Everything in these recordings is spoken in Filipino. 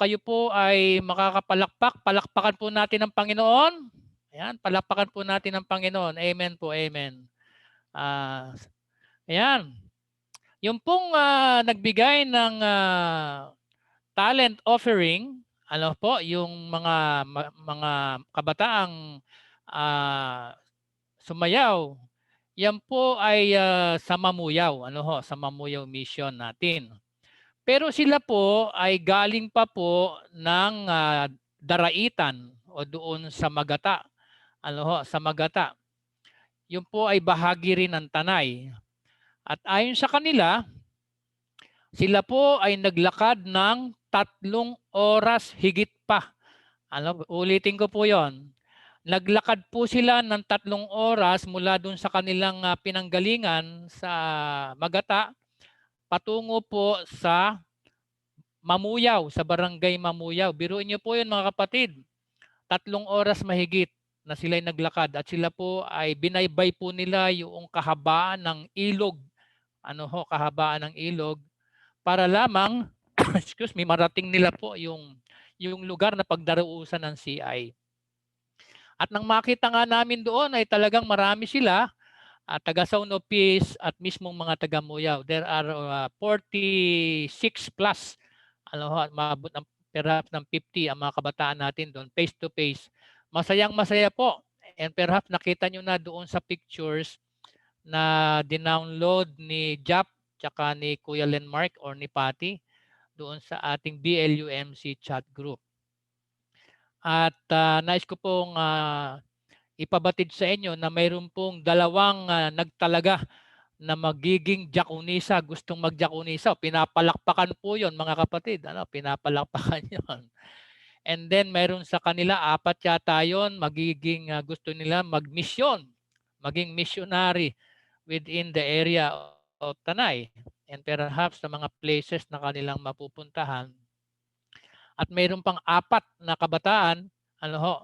kayo po ay makakapalakpak, palakpakan po natin ang Panginoon. Ayan, palakpakan po natin ang Panginoon. Amen po, amen. Ah, ayan. Yung pong nagbigay ng talent offering, ano po, yung mga kabataang ah, sumayaw, yan po ay sa Mamuyaw, ano ho, sa Mamuyaw mission natin. Pero sila po ay galing pa po ng Daraitan o doon sa Magata. Ano ho, sa Magata. Yun po ay bahagi rin ng Tanay. At ayon sa kanila, sila po ay naglakad ng 3 oras higit pa. Ano, ulitin ko po yon. Naglakad po sila ng 3 oras mula doon sa kanilang pinanggalingan sa Magata patungo po sa Mamuyaw, sa barangay Mamuyaw. Biruin niyo po yun mga kapatid. 3 oras mahigit na sila'y naglakad at sila po ay binaybay po nila yung kahabaan ng ilog. Ano ho, kahabaan ng ilog para lamang excuse me, marating nila po yung lugar na pagdarausan ng CI. At nang makita nga namin doon ay talagang marami sila taga Sound of Peace at mismong mga taga Muyaw. There are 46 plus, ano ho, maabot ng perhaps ng 50 ang mga kabataan natin doon, face to face. Masayang masaya po. And perhaps nakita nyo na doon sa pictures na dinownload ni Jap tsaka ni Kuya Lenmark or ni Patty doon sa ating BLUMC chat group. At nais ko pong ipabatid sa inyo na mayroon pong dalawang nagtalaga na magiging diakonisa, gustong magdiakonisa. Pinapalakpakan po yon mga kapatid. Ano, pinapalakpakan yon. And then mayroon sa kanila 4 yata yon magiging gusto nila magmisyon, maging missionary within the area of Tanay and perhaps sa mga places na kanilang mapupuntahan. At mayroon pang 4 na kabataan, ano ho,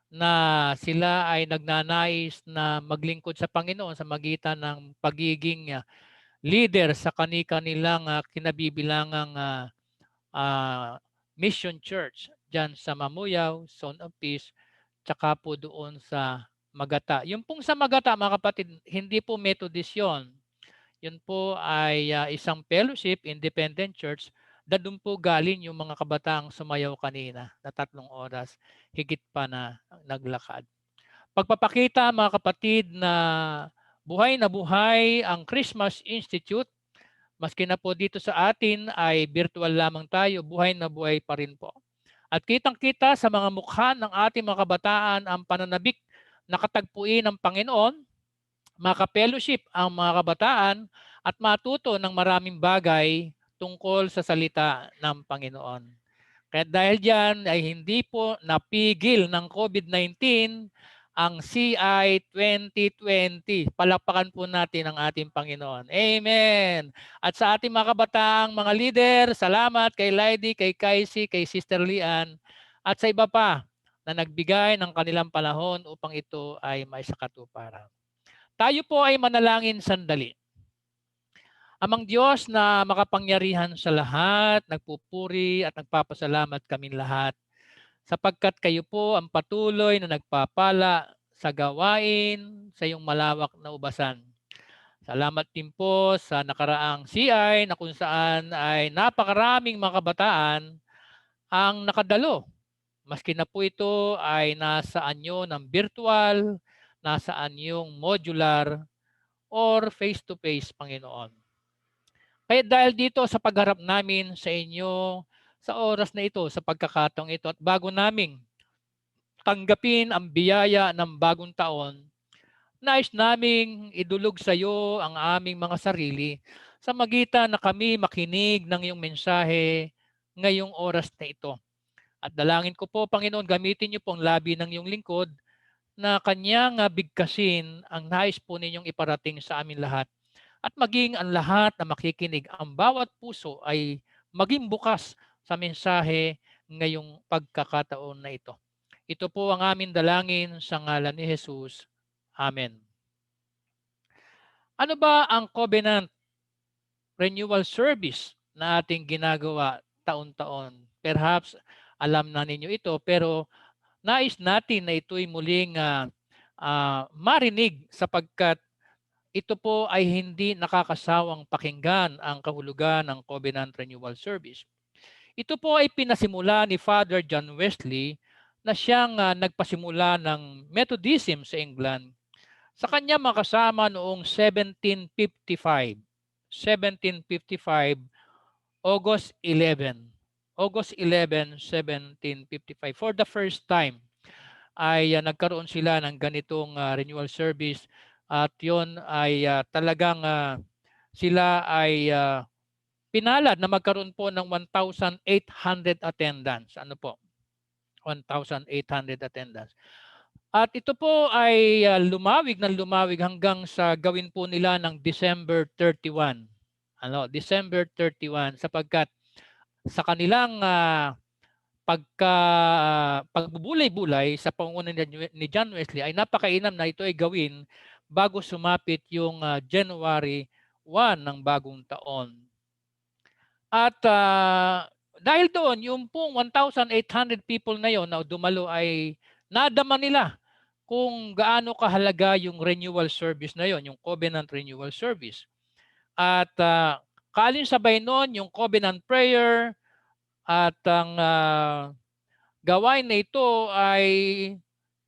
na sila ay nagnanais na maglingkod sa Panginoon sa magitan ng pagiging leader sa kanilang kinabibilangang mission church dyan sa Mamuyaw, Son of Peace, tsaka po doon sa Magata. Yung pong sa Magata, mga kapatid, hindi po Methodist yun. Yun po ay isang fellowship, independent church, na doon po galing yung mga kabataang sumayaw kanina na 3 oras, higit pa na naglakad. Pagpapakita mga kapatid na buhay ang Christmas Institute, maski na po dito sa atin ay virtual lamang tayo, buhay na buhay pa rin po. At kitang-kita sa mga mukha ng ating mga kabataan ang pananabik na katagpuin ng Panginoon, maka-fellowship ang mga kabataan at matuto ng maraming bagay tungkol sa salita ng Panginoon. Kaya dahil diyan ay hindi po napigil ng COVID-19 ang CI 2020. Palakpakan po natin ang ating Panginoon. Amen. At sa ating mga kabataang mga leader, salamat kay Lady, kay Kaisi, kay Sister Lian, at sa iba pa na nagbigay ng kanilang panahon upang ito ay maisakatuparan. Tayo po ay manalangin sandali. Amang Diyos na makapangyarihan sa lahat, nagpupuri at nagpapasalamat kami lahat sapagkat kayo po ang patuloy na nagpapala sa gawain sa iyong malawak na ubasan. Salamat din po sa nakaraang CI na kung saan ay napakaraming mga kabataan ang nakadalo. Maski na po ito ay nasa anyo ng virtual, nasa anyong modular, or face-to-face, Panginoon. Kaya dahil dito sa pagharap namin sa inyo sa oras na ito, sa pagkakataong ito, at bago naming tanggapin ang biyaya ng bagong taon, nais naming idulog sa iyo ang aming mga sarili sa magitan na kami makinig ng iyong mensahe ngayong oras na ito. At dalangin ko po, Panginoon, gamitin niyo po ang labi ng iyong lingkod na kanyang bigkasin ang nais po ninyong iparating sa amin lahat. At maging ang lahat na makikinig, ang bawat puso ay maging bukas sa mensahe ngayong pagkakataon na ito. Ito po ang aming dalangin sa ngalan ni Jesus. Amen. Ano ba ang covenant renewal service na ating ginagawa taon-taon? perhaps alam na ninyo ito, pero nais natin na ito'y muling marinig sapagkat ito po ay hindi nakakasawang pakinggan ang kahulugan ng Covenant Renewal Service. Ito po ay pinasimula ni Father John Wesley na siyang nagpasimula ng Methodism sa England sa kanya makasama noong 1755. 1755, August 11. August 11, 1755. For the first time ay nagkaroon sila ng ganitong renewal service at yon ay talagang sila ay pinalad na magkaroon po ng 1,800 attendance. Ano po? 1,800 attendance. At ito po ay lumawig ng lumawig hanggang sa gawin po nila ng December 31. December 31 sapagkat sa kanilang pagbubulay-bulay sa pangunguna ni John Wesley ay napakainam na ito ay gawin bago sumapit yung January 1 ng bagong taon. At dahil doon, yung pong 1,800 people na yon na dumalo ay nadama nila kung gaano kahalaga yung renewal service na yon, yung Covenant Renewal Service. At kaalinsabay noon yung Covenant Prayer at ang gawain na ito ay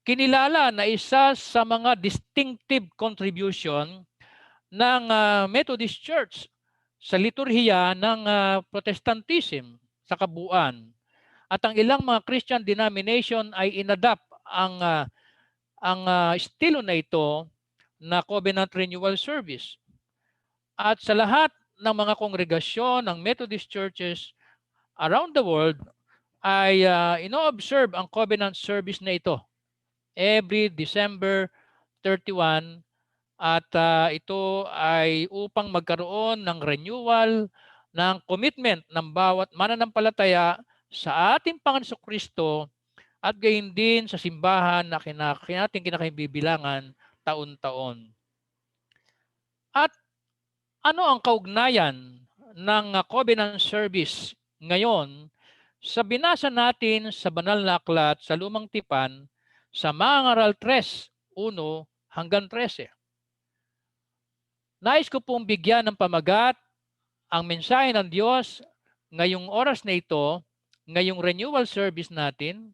kinilala na isa sa mga distinctive contribution ng Methodist Church sa liturhiya ng Protestantism sa kabuuan. At ang ilang mga Christian denomination ay inadapt ang estilo na ito na Covenant Renewal Service. At sa lahat ng mga kongregasyon ng Methodist churches around the world ay ino-observe ang Covenant Service na ito every December 31 at ito ay upang magkaroon ng renewal ng commitment ng bawat mananampalataya sa ating Panginoong Kristo at gayon din sa simbahan na nating kinakaibibilangan taon-taon. At ano ang kaugnayan ng Covenant Service ngayon sa binasa natin sa Banal na Aklat sa Lumang Tipan sa Mga Ngaral 3, 1 hanggang 13? Nais ko pong bigyan ng pamagat ang mensahe ng Diyos ngayong oras na ito, ngayong renewal service natin,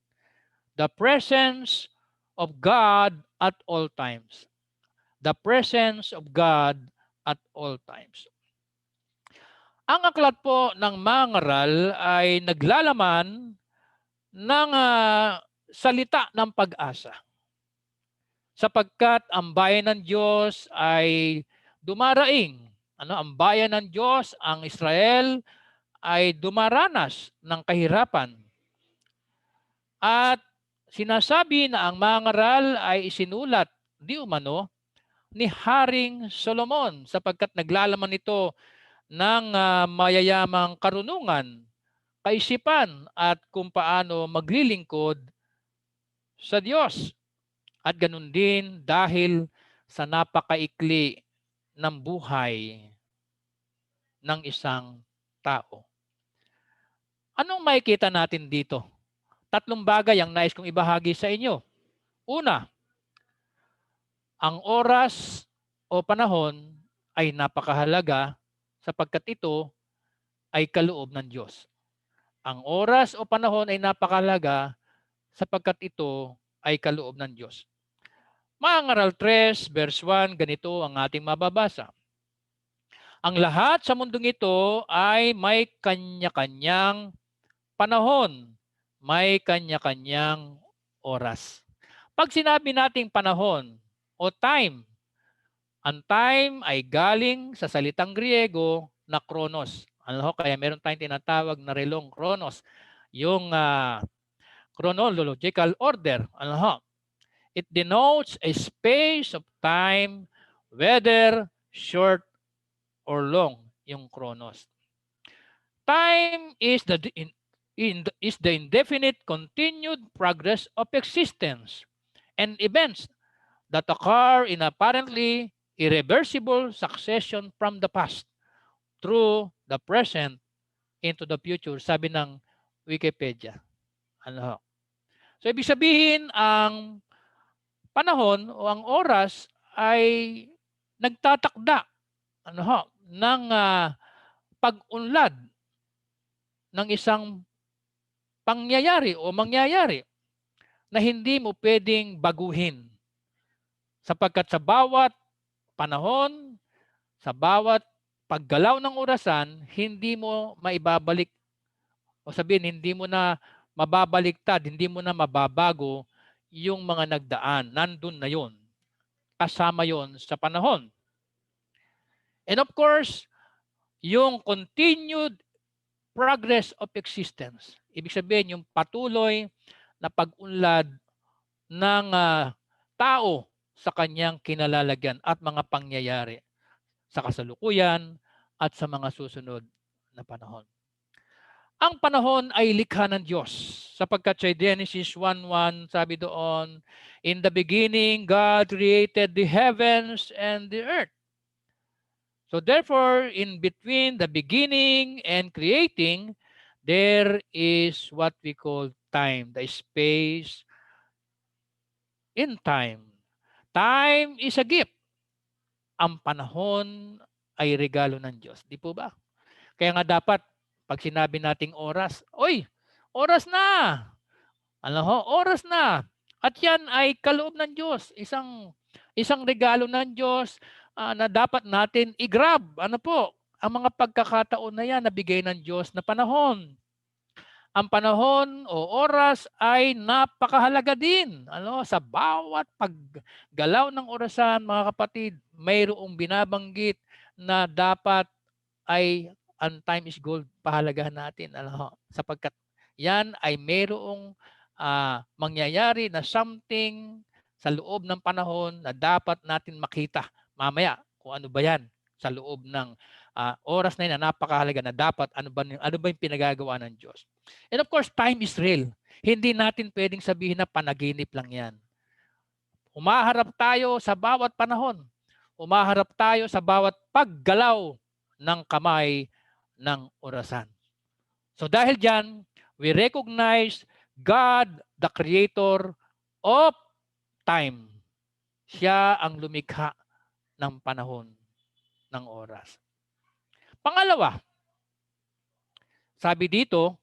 the presence of God at all times. The presence of God at all times. Ang aklat po ng Mga Ngaral ay naglalaman ng salita ng pag-asa. Sapagkat ang bayan ng Diyos ay dumaraing. Ang bayan ng Diyos, ang Israel, ay dumaranas ng kahirapan. At sinasabi na ang Mga Ngaral ay isinulat di umano ni Haring Solomon sapagkat naglalaman ito ng mayayamang karunungan, kaisipan at kung paano maglilingkod sa Diyos. At ganun din dahil sa napakaikli ng buhay ng isang tao. Anong makikita natin dito? 3 bagay ang nais kong ibahagi sa inyo. Una, ang oras o panahon ay napakahalaga sapagkat ito ay kaloob ng Diyos. Ang oras o panahon ay napakahalaga sapagkat ito ay kaloob ng Diyos. Mga Ngaral 3, verse 1, ganito ang ating mababasa. Ang lahat sa mundong ito ay may kanya-kanyang panahon, may kanya-kanyang oras. Pag sinabi nating panahon o time, ang time ay galing sa salitang Griego na chronos. Kaya meron tayong tinatawag na relong chronos, yung chronological order. It denotes a space of time, whether short or long, yung chronos. Time is the indefinite continued progress of existence and events that occur in apparently irreversible succession from the past through the present into the future. Sabi ng Wikipedia. Ano ho? So ibig sabihin ang panahon o ang oras ay nagtatakda ano ho, ng pag-unlad ng isang pangyayari o mangyayari na hindi mo pwedeng baguhin. Sapagkat sa bawat panahon, sa bawat paggalaw ng orasan, hindi mo maibabalik o sabihin hindi mo na mababaliktad, hindi mo na mababago yung mga nagdaan. Nandun na yon. Kasama yon sa panahon. And of course, yung continued progress of existence. Ibig sabihin yung patuloy na pag-unlad ng tao sa kanyang kinalalagyan at mga pangyayari sa kasalukuyan at sa mga susunod na panahon. Ang panahon ay likha ng Diyos sapagkat sa Genesis 1:1 sabi doon, in the beginning God created the heavens and the earth. So therefore, in between the beginning and creating, there is what we call time, the space in time. Time is a gift. Ang panahon ay regalo ng Diyos. Di po ba? Kaya nga dapat, pag sinabi nating oras, oy, oras na! Ano ho? Oras na! At yan ay kaloob ng Diyos. Isang regalo ng Diyos na dapat natin i-grab. Ano po? Ang mga pagkakataon na yan na bigay ng Diyos na panahon. Ang panahon o oras ay napakahalaga din. Ano, sa bawat paggalaw ng orasan, mga kapatid, mayroong binabanggit na dapat ay ang time is gold, pahalagahan natin. Ano, sapagkat yan ay mayroong mangyayari na something sa loob ng panahon na dapat natin makita mamaya kung ano ba yan sa loob ng oras na yun na napakahalaga na dapat ano ba yung pinagagawa ng Diyos. And of course, time is real. Hindi natin pwedeng sabihin na panaginip lang yan. Umaharap tayo sa bawat panahon. Umaharap tayo sa bawat paggalaw ng kamay ng orasan. So dahil dyan, we recognize God, the creator of time. Siya ang lumikha ng panahon, ng oras. Pangalawa, sabi dito,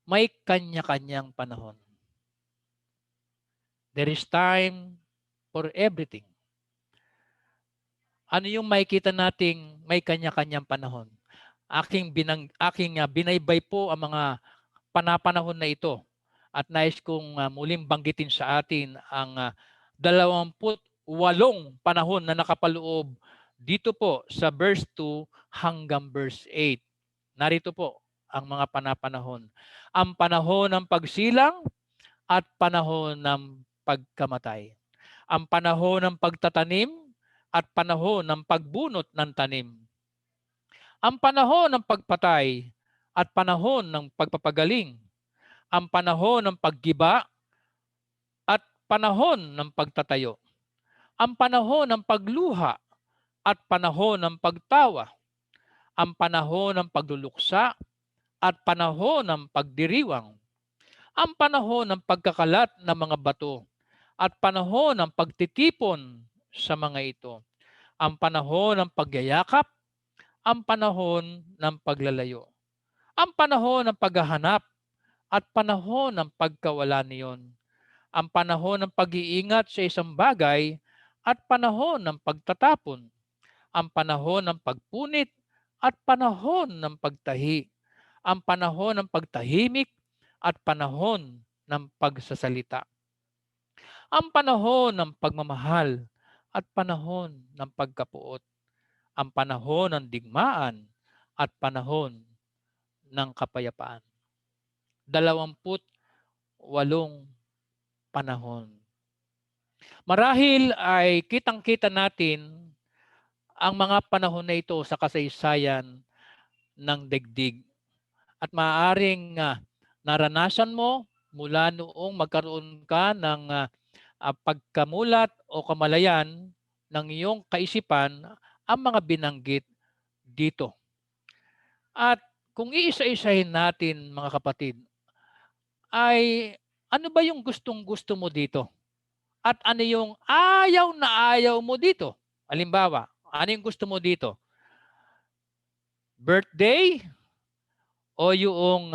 may kanya-kanyang panahon. There is time for everything. Ano yung makikita nating may kanya-kanyang panahon? Aking binaybay po ang mga panapanahon na ito at nais kong muling banggitin sa atin ang 28 panahon na nakapaloob dito po sa verse 2 hanggang verse 8. Narito po ang mga panapanahon. Ang panahon ng pagsilang at panahon ng pagkamatay. Ang panahon ng pagtatanim at panahon ng pagbunot ng tanim. Ang panahon ng pagpatay at panahon ng pagpapagaling. Ang panahon ng paggiba at panahon ng pagtatayo. Ang panahon ng pagluha at panahon ng pagtawa. Ang panahon ng pagluluksa at panahon ng pagdiriwang. Ang panahon ng pagkakalat ng mga bato at panahon ng pagtitipon sa mga ito. Ang panahon ng pagyayakap, ang panahon ng paglalayo. Ang panahon ng paghahanap at panahon ng pagkawala niyon. Ang panahon ng pag-iingat sa isang bagay at panahon ng pagtatapon. Ang panahon ng pagpunit at panahon ng pagtahi. Ang panahon ng pagtahimik at panahon ng pagsasalita. Ang panahon ng pagmamahal at panahon ng pagkapuot. Ang panahon ng digmaan at panahon ng kapayapaan. 28 panahon. Marahil ay kitang-kita natin ang mga panahon na ito sa kasaysayan ng daigdig. At maaaring naranasan mo mula noong magkaroon ka ng pagkamulat o kamalayan ng iyong kaisipan ang mga binanggit dito. At kung iisa-isahin natin mga kapatid, ay ano ba yung gustong-gusto mo dito? At ano yung ayaw na ayaw mo dito? Halimbawa, ano yung gusto mo dito? Birthday o yung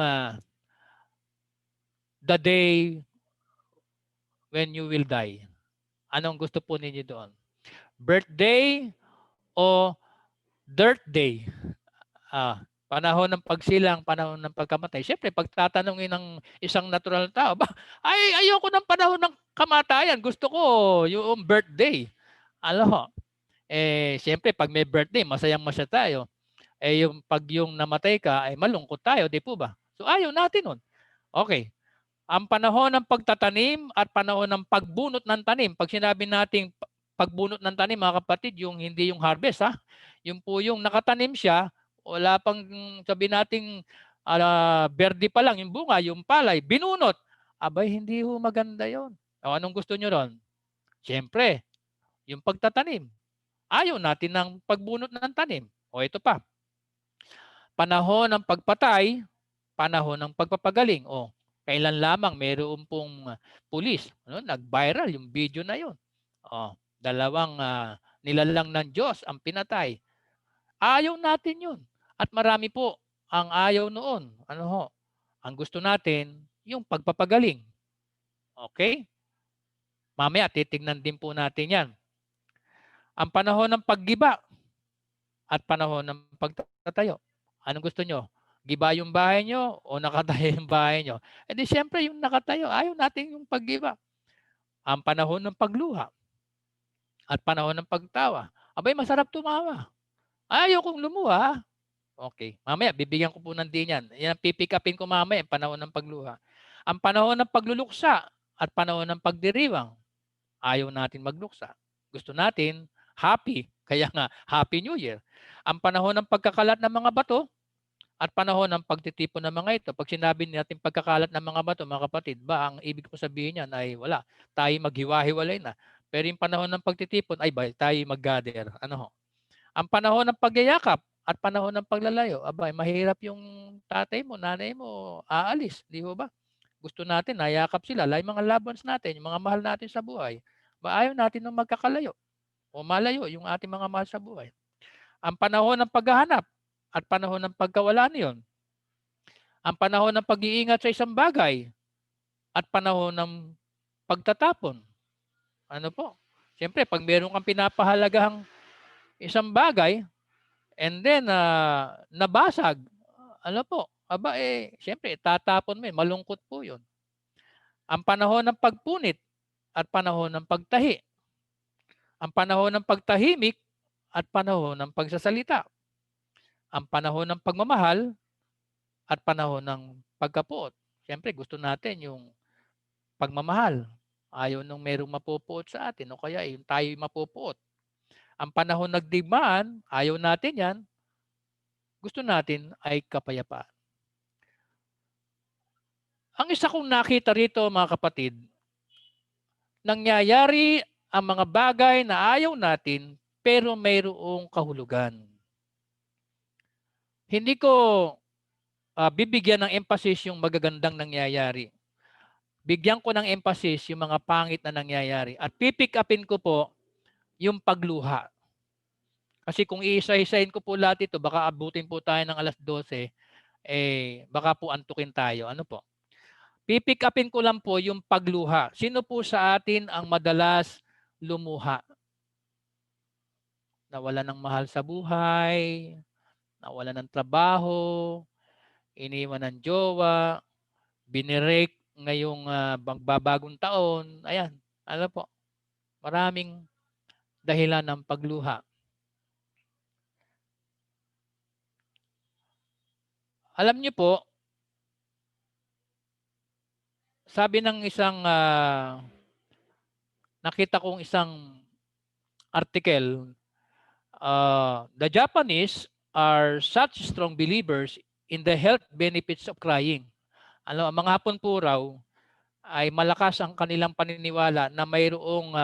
the day when you will die? Anong gusto po ninyo doon? Birthday o dirt day? Panahon ng pagsilang, panahon ng pagkamatay. Siyempre, pag tatanungin ng isang natural tao, ay ayoko ng panahon ng kamatayan. Gusto ko yung birthday. Alam mo, siyempre, pag may birthday, masayang-masaya tayo. Yung pag yung namatay ka, ay malungkot tayo, di po ba? So, ayaw natin nun. Okay. Ang panahon ng pagtatanim at panahon ng pagbunot ng tanim. Pag sinabi nating pagbunot ng tanim, mga kapatid, yung hindi yung harvest, ha? Yung po yung nakatanim siya, wala pang sabi nating berde pa lang yung bunga, yung palay, binunot. Abay, hindi ho maganda yon. O anong gusto nyo ron? Siyempre, yung pagtatanim. Ayaw natin ng pagbunot ng tanim. O ito pa, panahon ng pagpatay, panahon ng pagpapagaling. O, kailan lamang mayroon pong pulis, nag-viral yung video na yun. O, dalawang nilalang ng Diyos ang pinatay. Ayaw natin yun. At marami po ang ayaw noon. Ano ho? Ang gusto natin, yung pagpapagaling. Okay? Mamaya, titignan din po natin yan. Ang panahon ng paggiba at panahon ng pagtatayo. Anong gusto nyo? Giba yung bahay nyo o nakatayo yung bahay nyo? E di siyempre yung nakatayo, ayaw natin yung paggiba. Ang panahon ng pagluha at panahon ng pagtawa. Abay, masarap tumawa. Ayaw kong lumuha. Okay. Mamaya, bibigyan ko po ng din yan. Yan ang pipick upin ko mamaya, ang panahon ng pagluha. Ang panahon ng pagluluksa at panahon ng pagdiriwang. Ayaw natin magluksa. Gusto natin happy. Kaya nga, Happy New Year. Ang panahon ng pagkakalat ng mga bato at panahon ng pagtitipon ng mga ito. Pag sinabi natin pagkakalat ng mga bato, mga kapatid, ba ang ibig ko sabihin niyan ay wala. Tayo maghiwa-hiwalay na. Pero yung panahon ng pagtitipon ay tayo mag-gather. Ano ho? Ang panahon ng pagyayakap at panahon ng paglalayo, abay, mahirap yung tatay mo, nanay mo, aalis, di ba ba? Gusto natin, nayakap sila, like mga loved ones natin, yung mga mahal natin sa buhay. Ba, ayaw natin nung magkakalayo o malayo yung ating mga mahal sa buhay. Ang panahon ng paghahanap at panahon ng pagkawala niyon. Ang panahon ng pag-iingat sa isang bagay at panahon ng pagtatapon. Ano po? Siyempre, pag meron kang pinapahalagahang isang bagay, and then nabasag, ano po, siyempre, tatapon mo yun. Malungkot po yun. Ang panahon ng pagpunit at panahon ng pagtahi. Ang panahon ng pagtahimik at panahon ng pagsasalita. Ang panahon ng pagmamahal at panahon ng pagkapuot. Siyempre, gusto natin yung pagmamahal. Ayaw nung merong mapupuot sa atin o kaya yung tayo mapupuot. Ang panahon ng digmaan, ayaw natin yan. Gusto natin ay kapayapaan. Ang isa kong nakita rito, mga kapatid, nangyayari ang mga bagay na ayaw natin pero mayroong kahulugan. Hindi ko bibigyan ng emphasis yung magagandang nangyayari. Bigyan ko ng emphasis yung mga pangit na nangyayari. At pipick upin ko po yung pagluha. Kasi kung iisa-isahin ko po lahat ito, baka abutin po tayo ng alas 12, baka po antukin tayo. Ano po? Pipick upin ko lang po yung pagluha. Sino po sa atin ang madalas lumuha? Nawala ng mahal sa buhay, nawala ng trabaho, iniwan ng jowa, binirek ngayong magbabagong taon. Ayan, alam po, maraming dahilan ng pagluha. Alam niyo po, sabi ng isang nakita kong isang article, the Japanese are such strong believers in the health benefits of crying. Ang mga Hapon po raw ay malakas ang kanilang paniniwala na mayroong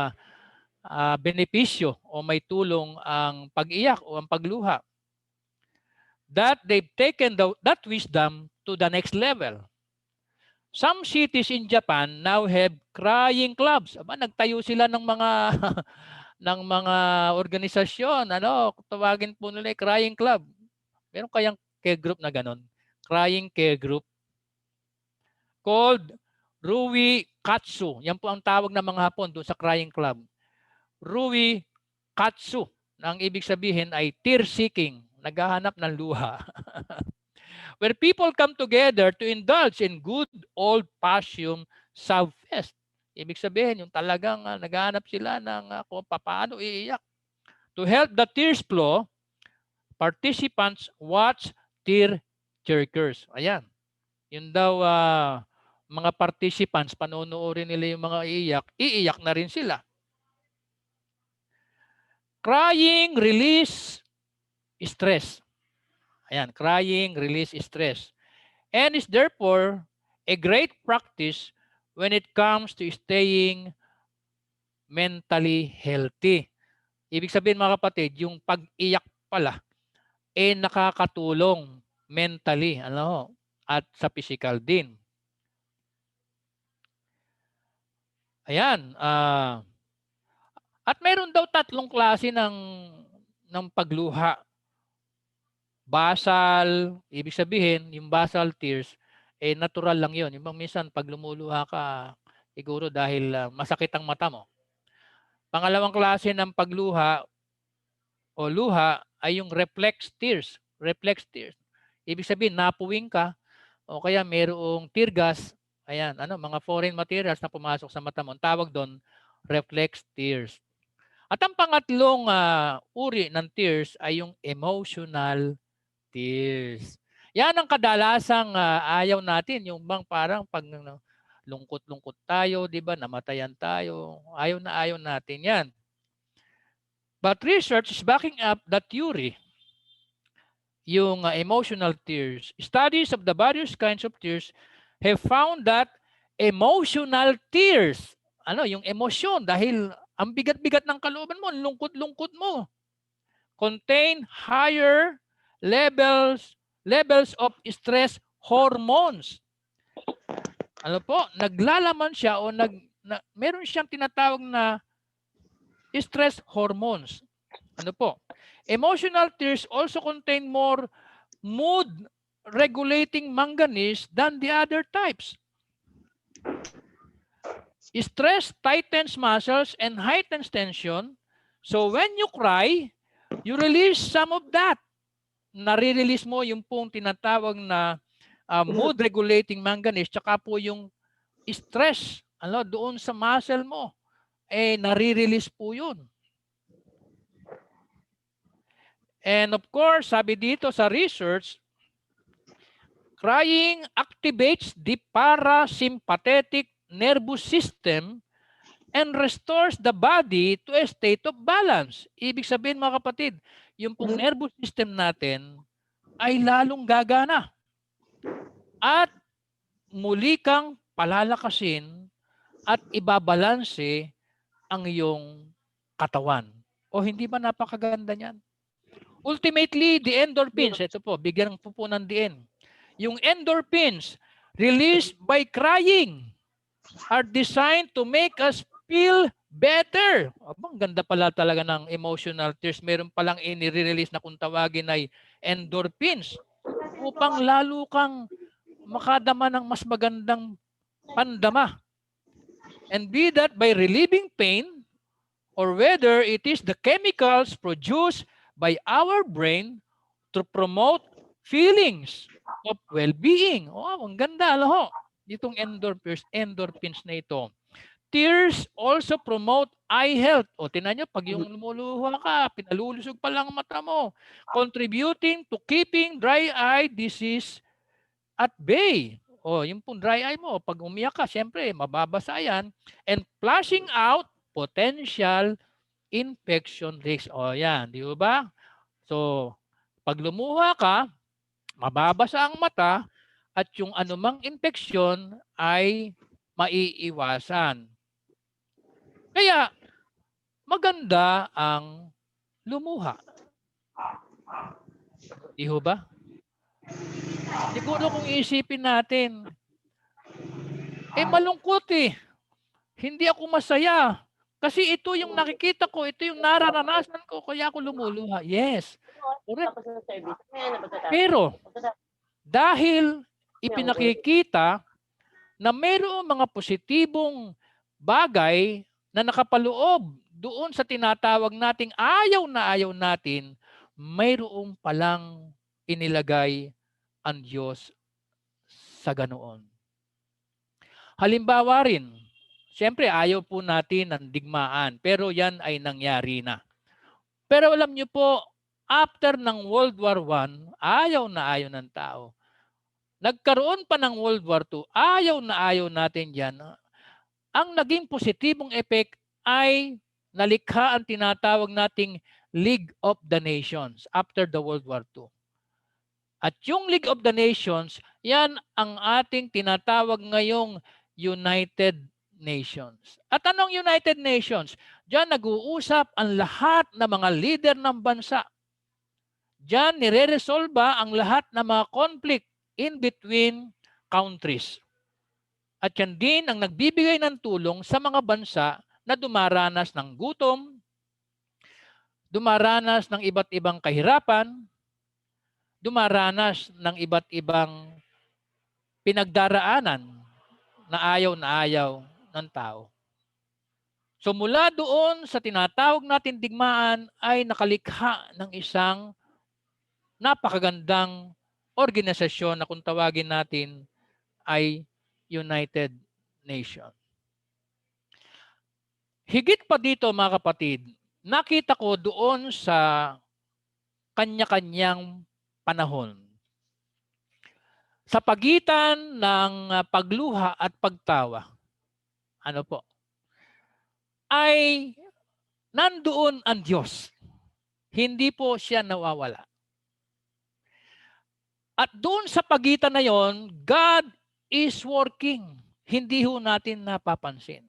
benepisyo o may tulong ang pag-iyak o ang pagluha. That they've taken that wisdom to the next level. Some cities in Japan now have crying clubs. Aba, nagtayo sila ng mga ng mga organisasyon, ano, tawagin po nila crying club. Meron kayang care group na ganon? Crying care group called Rui Katsu. Yan po ang tawag ng mga Hapon doon sa crying club. Rui Katsu. Ang ibig sabihin ay tear seeking, naghahanap ng luha. Where people come together to indulge in good old-fashioned Savfest. Ibig sabihin, yung talagang naghahanap sila ng kung paano iiyak. To help the tears flow, participants watch tear jerkers. Ayan. Yun daw, mga participants, panonoorin nila yung mga iiyak na rin sila. Crying, release, stress. Ayan, crying, release, stress. And is therefore a great practice when it comes to staying mentally healthy. Ibig sabihin mga kapatid, yung pag-iyak pala, nakakatulong mentally, ano, at sa physical din. Ayan. At meron daw 3 klase ng pagluha. Basal, ibig sabihin, yung basal tears, natural lang yun. Yung minsan, pag lumuluha ka, siguro dahil masakit ang mata mo. Pangalawang klase ng pagluha o luha ay yung reflex tears. Reflex tears. Ibig sabihin, napuwing ka o kaya mayroong tear gas, ayan, mga foreign materials na pumasok sa mata mo. Ang tawag doon, reflex tears. At ang pangatlong uri ng tears ay yung emotional tears. Yan ang kadalasang ayaw natin, yung bang parang pag lungkot-lungkot tayo, 'di ba? Namatayan tayo. Ayaw natin 'yan. But research is backing up that theory. Yung emotional tears. Studies of the various kinds of tears have found that emotional tears, yung emosyon dahil ang bigat-bigat ng kalooban mo, lungkot-lungkot mo, contain higher levels of stress hormones. Ano po? Naglalaman siya o meron siyang tinatawag na stress hormones. Ano po? Emotional tears also contain more mood regulating manganese than the other types. Stress tightens muscles and heightens tension. So when you cry, you release some of that. Nare-release mo yung pong tinatawag na mood regulating manganese tsaka po yung stress doon sa muscle mo nare-release po yun. And of course, sabi dito sa research, crying activates the parasympathetic nervous system and restores the body to a state of balance. Ibig sabihin mga kapatid, yung pong nervous system natin ay lalong gagana. At muli kang palalakasin at ibabalanse ang iyong katawan. O hindi ba napakaganda niyan? Ultimately, the endorphins, ito po, bigyan po ng diin. Yung endorphins released by crying are designed to make us feel better. Abang ganda pala talaga ng emotional tears. Meron palang inire-release na kung tawagin ay endorphins upang lalo kang makadama ng mas magandang pandama. And be that by relieving pain or whether it is the chemicals produced by our brain to promote feelings of well-being. Oh, ang ganda, ho. Itong endorphins na ito. Tears also promote eye health. O, tinan nyo, pag yung lumuluha ka, pinalulusog pa lang mata mo, contributing to keeping dry eye disease at bay. O, yung pong dry eye mo, pag umiyak ka, syempre, mababasa yan. And flushing out potential infection risks. O, yan, di ba? So, pag lumuha ka, mababasa ang mata at yung anumang infeksyon ay maiiwasan. Kaya, maganda ang lumuha. Di ba? Siguro kung isipin natin, malungkot eh. Hindi ako masaya. Kasi ito yung nakikita ko, ito yung nararanasan ko, kaya ako lumuluha. Yes. Correct. Pero, dahil ipinakikita na mayroong mga positibong bagay na nakapaloob doon sa tinatawag nating ayaw na ayaw natin, mayroong palang inilagay ang Diyos sa ganoon. Halimbawa rin, siyempre ayaw po natin ng digmaan, pero yan ay nangyari na. Pero alam niyo po, after ng World War I, ayaw na ayaw ng tao. Nagkaroon pa ng World War II, ayaw na ayaw natin yan. Ang naging positibong effect ay nalikha ang tinatawag nating League of the Nations after the World War II. At yung League of the Nations, yan ang ating tinatawag ngayong United Nations. At anong United Nations? Diyan nag-uusap ang lahat ng mga leader ng bansa. Diyan nire-resolba ang lahat ng mga conflict in between countries. At yan din ang nagbibigay ng tulong sa mga bansa na dumaranas ng gutom, dumaranas ng iba't ibang kahirapan, dumaranas ng iba't ibang pinagdaraanan na ayaw ng tao. So mula doon sa tinatawag natin digmaan ay nakalikha ng isang napakagandang organisasyon na kung tawagin natin ay United Nations. Higit pa dito mga kapatid, nakita ko doon sa kanya-kanyang panahon. Sa pagitan ng pagluha at pagtawa, ay nandoon ang Diyos. Hindi po siya nawawala. At doon sa pagitan na yon, God is working. Hindi ho natin napapansin.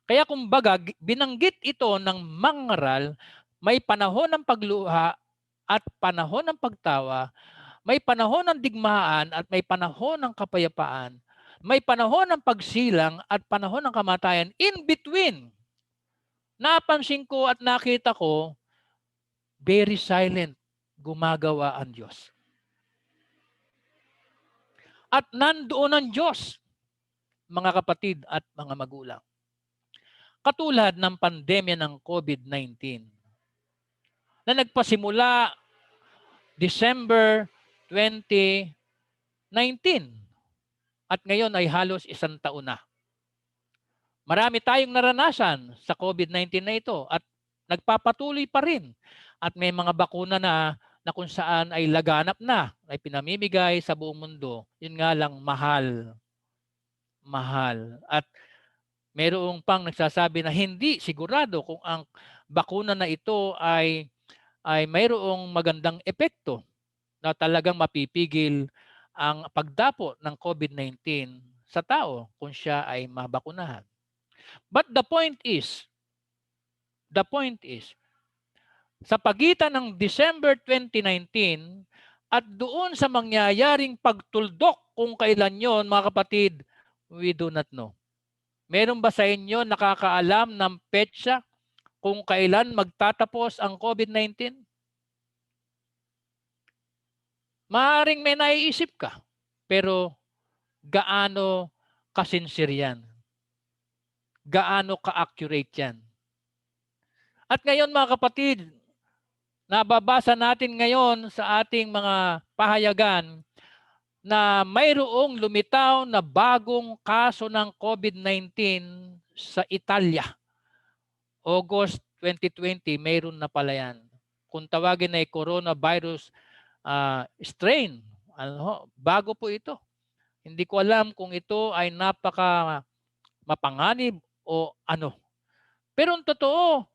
Kaya kumbaga, binanggit ito ng mangaral, may panahon ng pagluha at panahon ng pagtawa, may panahon ng digmaan at may panahon ng kapayapaan, may panahon ng pagsilang at panahon ng kamatayan. In between, napansin ko at nakita ko, very silent, gumagawa ang Diyos. At nandoon ang Diyos, mga kapatid at mga magulang. Katulad ng pandemya ng COVID-19 na nagpasimula December 2019 at ngayon ay halos 1 taon na. Marami tayong naranasan sa COVID-19 na ito at nagpapatuloy pa rin. At may mga bakuna na kung saan ay laganap na, ay pinamimigay sa buong mundo. Yun nga lang, mahal. Mahal. At mayroong pang nagsasabi na hindi sigurado kung ang bakuna na ito ay mayroong magandang epekto na talagang mapipigil ang pagdapo ng COVID-19 sa tao kung siya ay mabakunahan. But the point is, sa pagitan ng December 2019 at doon sa mangyayaring pagtuldok kung kailan yon, mga kapatid, we do not know. Meron ba sa inyo nakakaalam ng petsa kung kailan magtatapos ang COVID-19? Maaaring may naiisip ka, pero gaano ka-sincere yan? Gaano ka-accurate yan? At ngayon mga kapatid, nababasa natin ngayon sa ating mga pahayagan na mayroong lumitaw na bagong kaso ng COVID-19 sa Italia. August 2020, mayroon na pala yan. Kung tawagin ay coronavirus strain. Bago po ito. Hindi ko alam kung ito ay napaka mapanganib o ano. Pero ang totoo,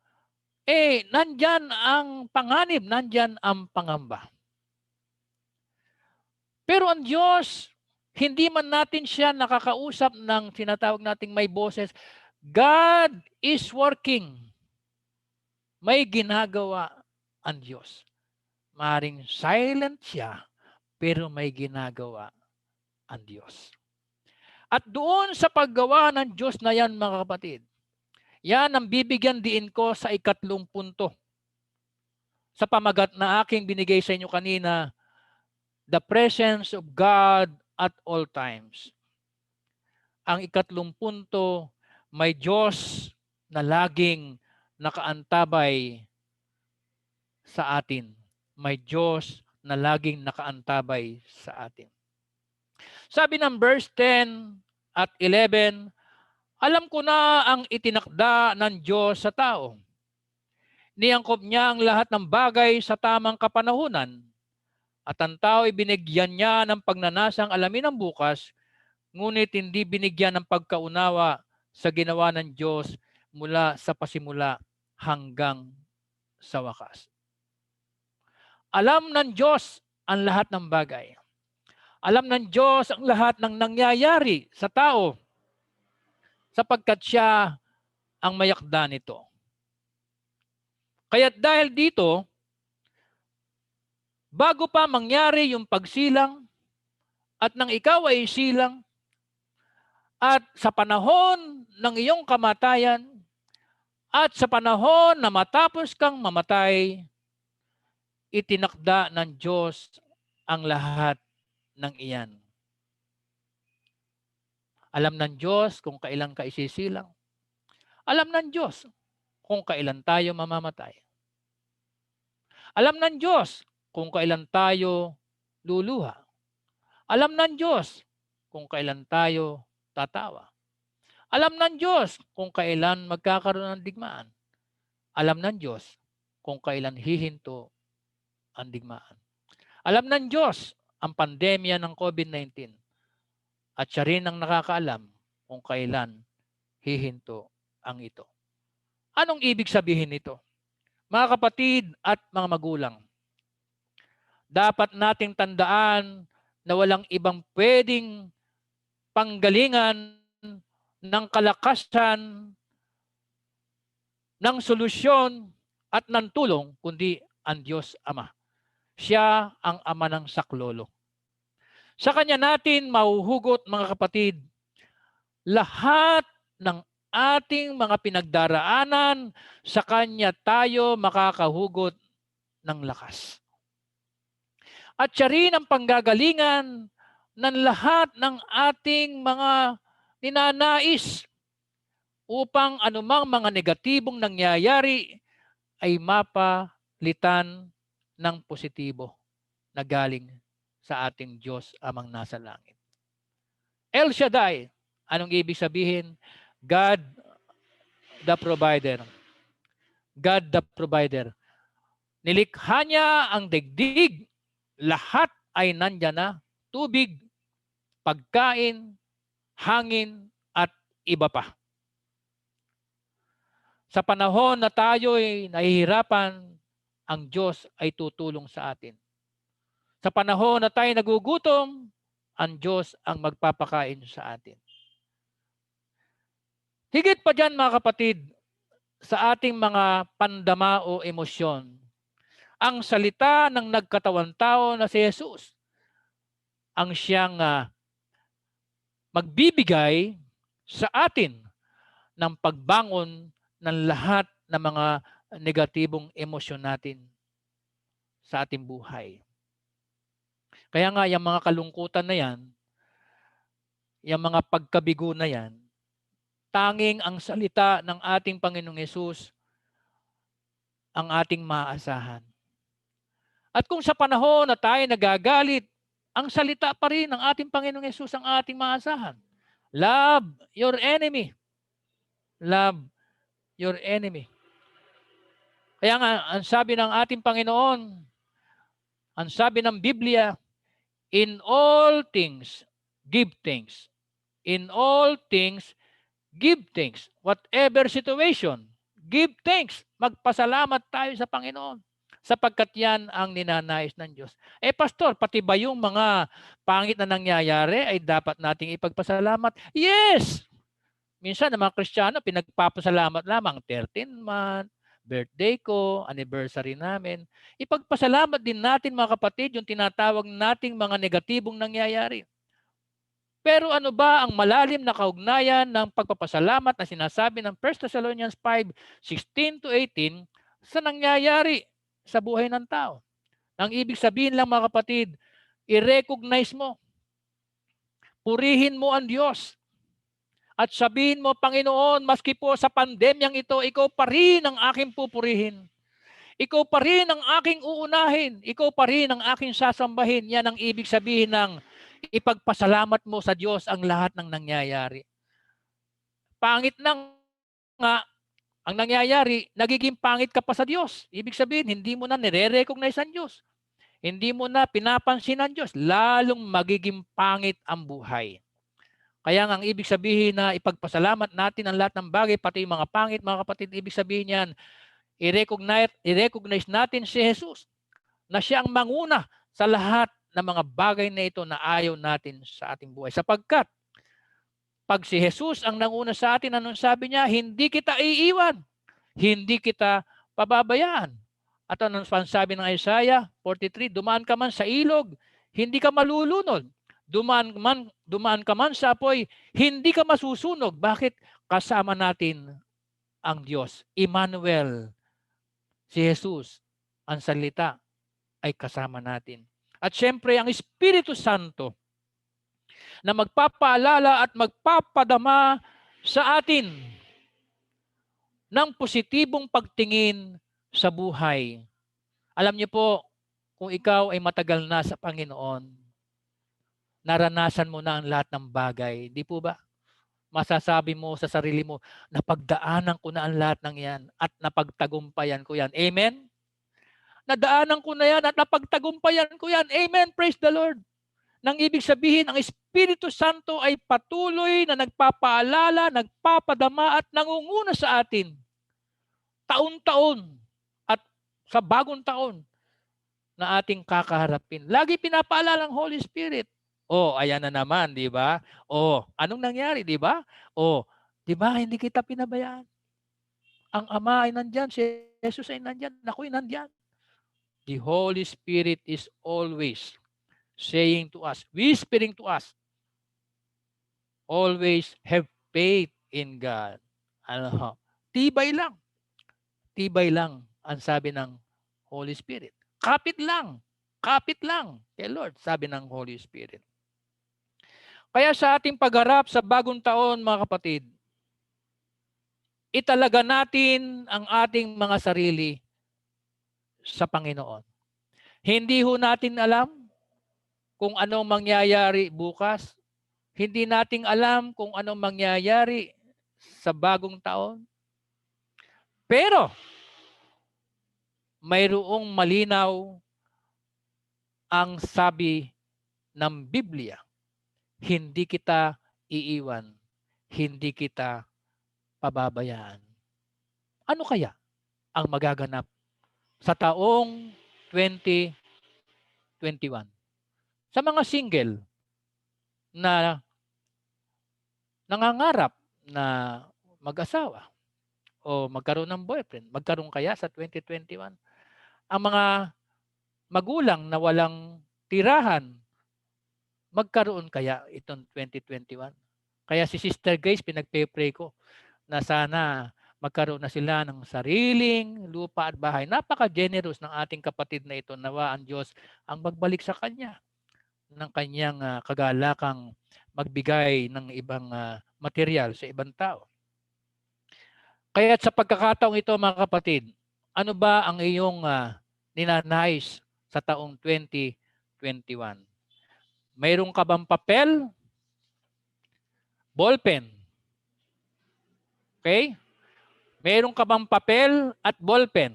nandyan ang panganib, nandyan ang pangamba. Pero ang Diyos, hindi man natin siya nakakausap ng tinatawag nating may boses. God is working. May ginagawa ang Diyos. Maring silent siya, pero may ginagawa ang Diyos. At doon sa paggawa ng Diyos na yan, mga kapatid, yan ang bibigyan diin ko sa 3 punto. Sa pamagat na aking binigay sa inyo kanina, the presence of God at all times. Ang 3 punto, may Diyos na laging nakaantabay sa atin. May Diyos na laging nakaantabay sa atin. Sabi ng verse 10 at 11, alam ko na ang itinakda ng Diyos sa tao. Niangkop niya ang lahat ng bagay sa tamang kapanahunan. At ang tao ay binigyan niya ng pagnanasang alamin ang bukas, ngunit hindi binigyan ng pagkaunawa sa ginawa ng Diyos mula sa pasimula hanggang sa wakas. Alam ng Diyos ang lahat ng bagay. Alam ng Diyos ang lahat ng nangyayari sa tao sapagkat siya ang mayakda nito. Kaya dahil dito, bago pa mangyari yung pagsilang at nang ikaw ay silang at sa panahon ng iyong kamatayan at sa panahon na matapos kang mamatay, itinakda ng Diyos ang lahat ng iyan. Alam ng Diyos kung kailan ka isisilang. Alam ng Diyos kung kailan tayo mamamatay. Alam ng Diyos kung kailan tayo luluha. Alam ng Diyos kung kailan tayo tatawa. Alam ng Diyos kung kailan magkakaroon ng digmaan. Alam ng Diyos kung kailan hihinto ang digmaan. Alam ng Diyos ang pandemya ng COVID-19 at siya rin ang nakakaalam kung kailan hihinto ang ito. Anong ibig sabihin nito? Mga kapatid at mga magulang, dapat nating tandaan na walang ibang pwedeng panggalingan ng kalakasan, ng solusyon at ng tulong kundi ang Diyos Ama. Siya ang Ama ng saklolo. Sa Kanya natin mahuhugot, mga kapatid, lahat ng ating mga pinagdaraanan, sa Kanya tayo makakahugot ng lakas. At siya rin ang panggagalingan ng lahat ng ating mga ninanais upang anumang mga negatibong nangyayari ay mapalitan ng positibo na galing sa ating Diyos Amang nasa langit. El Shaddai, anong ibig sabihin? God the provider. God the provider. Nilikha niya ang digdig, lahat ay nandyan na, tubig, pagkain, hangin, at iba pa. Sa panahon na tayo ay nahihirapan, ang Diyos ay tutulong sa atin. Sa panahon na tayo nagugutom, ang Diyos ang magpapakain sa atin. Higit pa dyan, mga kapatid, sa ating mga pandama o emosyon, ang salita ng nagkatawan tao na si Jesus, ang siyang magbibigay sa atin ng pagbangon ng lahat ng mga negatibong emosyon natin sa ating buhay. Kaya nga, yung mga kalungkutan na yan, yung mga pagkabigo na yan, tanging ang salita ng ating Panginoong Hesus ang ating maaasahan. At kung sa panahon na tayo nagagalit, ang salita pa rin ng ating Panginoong Hesus ang ating maaasahan. Love your enemy. Love your enemy. Kaya nga, ang sabi ng ating Panginoon, ang sabi ng Biblia, in all things, give thanks. In all things, give thanks. Whatever situation, give thanks. Magpasalamat tayo sa Panginoon sapagkat yan ang ninanais ng Diyos. Pastor, pati ba yung mga pangit na nangyayari ay dapat nating ipagpasalamat? Yes! Minsan ng mga Kristiyano, pinagpapasalamat lamang 13th month, birthday ko, anniversary namin. Ipagpasalamat din natin, mga kapatid, yung tinatawag nating mga negatibong nangyayari. Pero ano ba ang malalim na kaugnayan ng pagpapasalamat na sinasabi ng 1 Thessalonians 5:16-18 sa nangyayari sa buhay ng tao? Ang ibig sabihin lang mga kapatid, i-recognize mo, purihin mo ang Diyos, at sabihin mo, Panginoon, maski po sa pandemyang ito, ikaw pa rin ang aking pupurihin. Ikaw pa rin ang aking uunahin. Ikaw pa rin ang aking sasambahin. Yan ang ibig sabihin ng ipagpasalamat mo sa Diyos ang lahat ng nangyayari. Pangit na nga ang nangyayari, nagiging pangit ka pa sa Diyos. Ibig sabihin, hindi mo na nire-recognize ang Diyos. Hindi mo na pinapansin ang Diyos. Lalong magiging pangit ang buhay. Kaya nga ang ibig sabihin na ipagpasalamat natin ang lahat ng bagay, pati yung mga pangit, mga kapatid, ibig sabihin yan, i-recognize natin si Jesus na siya ang manguna sa lahat ng mga bagay na ito na ayaw natin sa ating buhay. Sapagkat pag si Jesus ang nanguna sa atin, anong sabi niya? Hindi kita iiwan. Hindi kita pababayaan. At anong sabi ng Isaiah 43? Dumaan ka man sa ilog, hindi ka malulunod. Dumaan ka man sa apoy, hindi ka masusunog. Bakit? Kasama natin ang Diyos. Emmanuel, si Jesus, ang salita ay kasama natin. At syempre, ang Espiritu Santo na magpapaalala at magpapadama sa atin ng positibong pagtingin sa buhay. Alam niyo po, kung ikaw ay matagal na sa Panginoon, naranasan mo na ang lahat ng bagay. Di po ba? Masasabi mo sa sarili mo, napagdaanan ko na ang lahat ng yan at napagtagumpayan ko yan. Amen? Nadaanan ko na yan at napagtagumpayan ko yan. Amen? Praise the Lord. Nang ibig sabihin, ang Espiritu Santo ay patuloy na nagpapaalala, nagpapadama at nangunguna sa atin. Taon-taon at sa bagong taon na ating kakaharapin. Lagi pinapaalala ng Holy Spirit. Ayan na naman, di ba? Anong nangyari, di ba? Di ba, hindi kita pinabayaan. Ang Ama ay nandyan, si Jesus ay nandyan, ako'y nandyan. The Holy Spirit is always saying to us, whispering to us, always have faith in God. Tibay lang. Tibay lang ang sabi ng Holy Spirit. Kapit lang kay Lord, sabi ng Holy Spirit. Kaya sa ating pagharap sa bagong taon, mga kapatid, italaga natin ang ating mga sarili sa Panginoon. Hindi ho natin alam kung anong mangyayari bukas. Hindi natin alam kung anong mangyayari sa bagong taon. Pero, mayroong malinaw ang sabi ng Biblia. Hindi kita iiwan. Hindi kita pababayaan. Ano kaya ang magaganap sa taong 2021? Sa mga single na nangangarap na mag-asawa o magkaroon ng boyfriend, magkaroon kaya sa 2021? Ang mga magulang na walang tirahan, magkaroon kaya itong 2021? Kaya si Sister Grace, pinagpe-pray ko na sana magkaroon na sila ng sariling lupa at bahay. Napaka-generous ng ating kapatid na ito. Nawa ang Diyos ang magbalik sa kanya ng kanyang kagalakang magbigay ng ibang material sa ibang tao. Kaya sa pagkakataong ito, mga kapatid, ano ba ang iyong ninanais sa taong 2021? Mayroon ka bang papel? Ballpen? Okay? Mayroon ka bang papel at ballpen?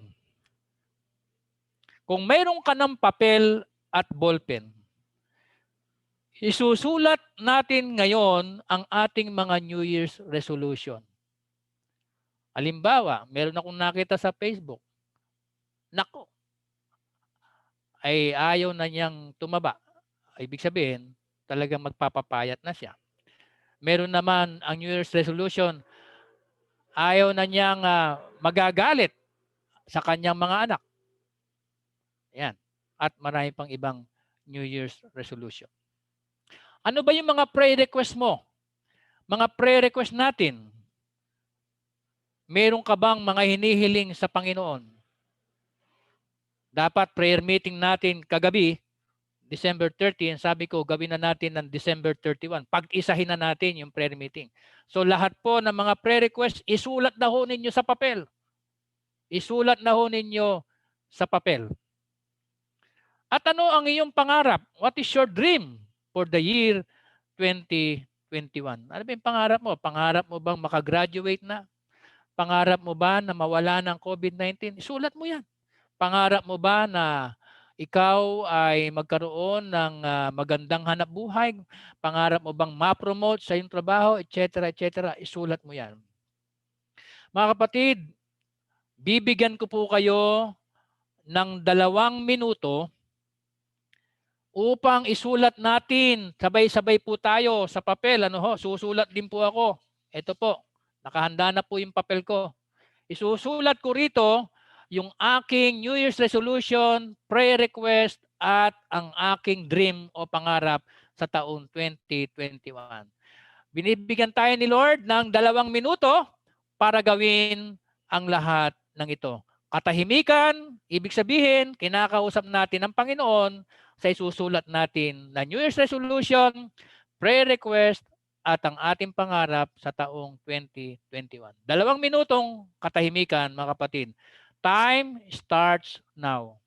Kung mayroon ka ng papel at ballpen, isusulat natin ngayon ang ating mga New Year's resolution. Halimbawa, meron akong nakita sa Facebook. Nako, ay ayaw na niyang tumaba. Ibig sabihin, talagang magpapapayat na siya. Meron naman ang New Year's resolution, ayaw na niyang magagalit sa kanyang mga anak. Yan. At marami pang ibang New Year's resolution. Ano ba yung mga prayer request mo? Mga prayer request natin. Meron ka bang mga hinihiling sa Panginoon? Dapat prayer meeting natin kagabi, December 30, sabi ko gawin na natin ng December 31. Pag-isahin na natin yung prayer meeting. So lahat po ng mga prayer request, isulat na ho ninyo sa papel. Isulat na ho ninyo sa papel. At ano ang iyong pangarap? What is your dream for the year 2021? Ano ba yung pangarap mo? Pangarap mo bang makagraduate na? Pangarap mo ba na mawala ng COVID-19? Isulat mo yan. Pangarap mo ba na ikaw ay magkaroon ng magandang hanap buhay? Pangarap mo bang ma-promote sa iyong trabaho, etc., etc.? Isulat mo yan. Mga kapatid, bibigyan ko po kayo ng 2 minuto upang isulat natin. Sabay-sabay po tayo sa papel. Susulat din po ako. Ito po, nakahanda na po yung papel ko. Isusulat ko rito yung aking New Year's resolution, prayer request, at ang aking dream o pangarap sa taong 2021. Binibigyan tayo ni Lord ng 2 minuto para gawin ang lahat ng ito. Katahimikan, ibig sabihin, kinakausap natin ang Panginoon sa isusulat natin na New Year's resolution, prayer request, at ang ating pangarap sa taong 2021. 2 minutong katahimikan, mga kapatid. Time starts now.